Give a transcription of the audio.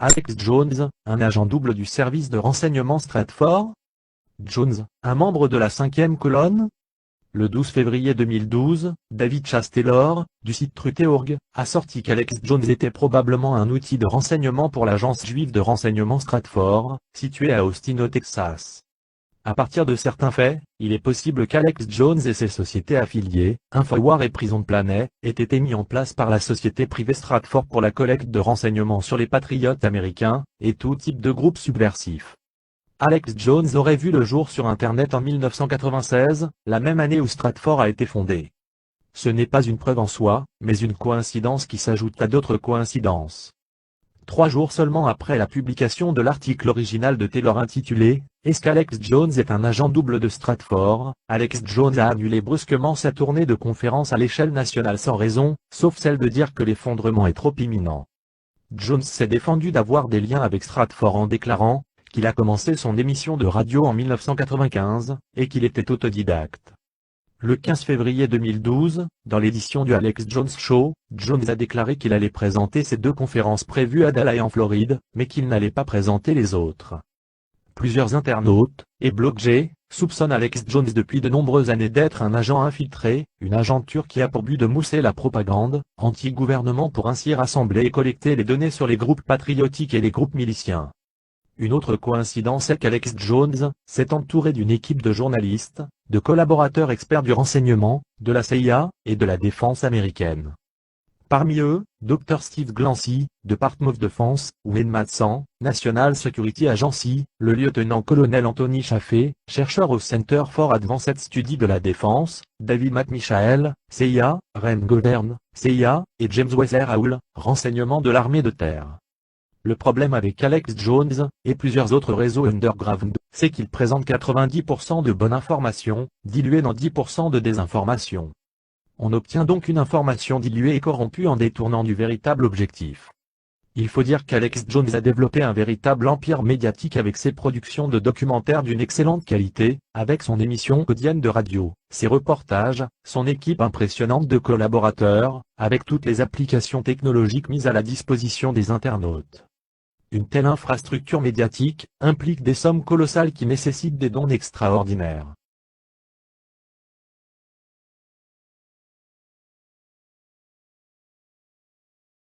Alex Jones, un agent double du service de renseignement Stratfor. Jones, un membre de la 5e colonne. Le 12 février 2012, David Chase-Taylor, du site Truthe.org, a sorti qu'Alex Jones était probablement un outil de renseignement pour l'agence juive de renseignement Stratfor, située à Austin au Texas. À partir de certains faits, il est possible qu'Alex Jones et ses sociétés affiliées, Infowar et Prison Planet, aient été mis en place par la société privée Stratfor pour la collecte de renseignements sur les patriotes américains, et tout type de groupes subversifs. Alex Jones aurait vu le jour sur Internet en 1996, la même année où Stratfor a été fondé. Ce n'est pas une preuve en soi, mais une coïncidence qui s'ajoute à d'autres coïncidences. 3 jours seulement après la publication de l'article original de Taylor intitulé « Est-ce qu'Alex Jones est un agent double de Stratfor ?», Alex Jones a annulé brusquement sa tournée de conférences à l'échelle nationale sans raison, sauf celle de dire que l'effondrement est trop imminent. Jones s'est défendu d'avoir des liens avec Stratfor en déclarant qu'il a commencé son émission de radio en 1995, et qu'il était autodidacte. Le 15 février 2012, dans l'édition du Alex Jones Show, Jones a déclaré qu'il allait présenter ses 2 conférences prévues à Dallas en Floride, mais qu'il n'allait pas présenter les autres. Plusieurs internautes, et blogueurs, soupçonnent Alex Jones depuis de nombreuses années d'être un agent infiltré, une agenture qui a pour but de mousser la propagande anti-gouvernement pour ainsi rassembler et collecter les données sur les groupes patriotiques et les groupes miliciens. Une autre coïncidence est qu'Alex Jones s'est entouré d'une équipe de journalistes, de collaborateurs experts du renseignement, de la CIA, et de la défense américaine. Parmi eux, Dr Steve Glancy, Department of Defense, ou NMADSAN, National Security Agency, le lieutenant-colonel Anthony Chaffee, chercheur au Center for Advanced Study de la Défense, David McMichael, CIA, Ren Goldern, CIA, et James Weather Howell, renseignement de l'armée de terre. Le problème avec Alex Jones, et plusieurs autres réseaux underground, c'est qu'il présente 90% de bonnes informations, diluées dans 10% de désinformation. On obtient donc une information diluée et corrompue en détournant du véritable objectif. Il faut dire qu'Alex Jones a développé un véritable empire médiatique avec ses productions de documentaires d'une excellente qualité, avec son émission quotidienne de radio, ses reportages, son équipe impressionnante de collaborateurs, avec toutes les applications technologiques mises à la disposition des internautes. Une telle infrastructure médiatique implique des sommes colossales qui nécessitent des dons extraordinaires.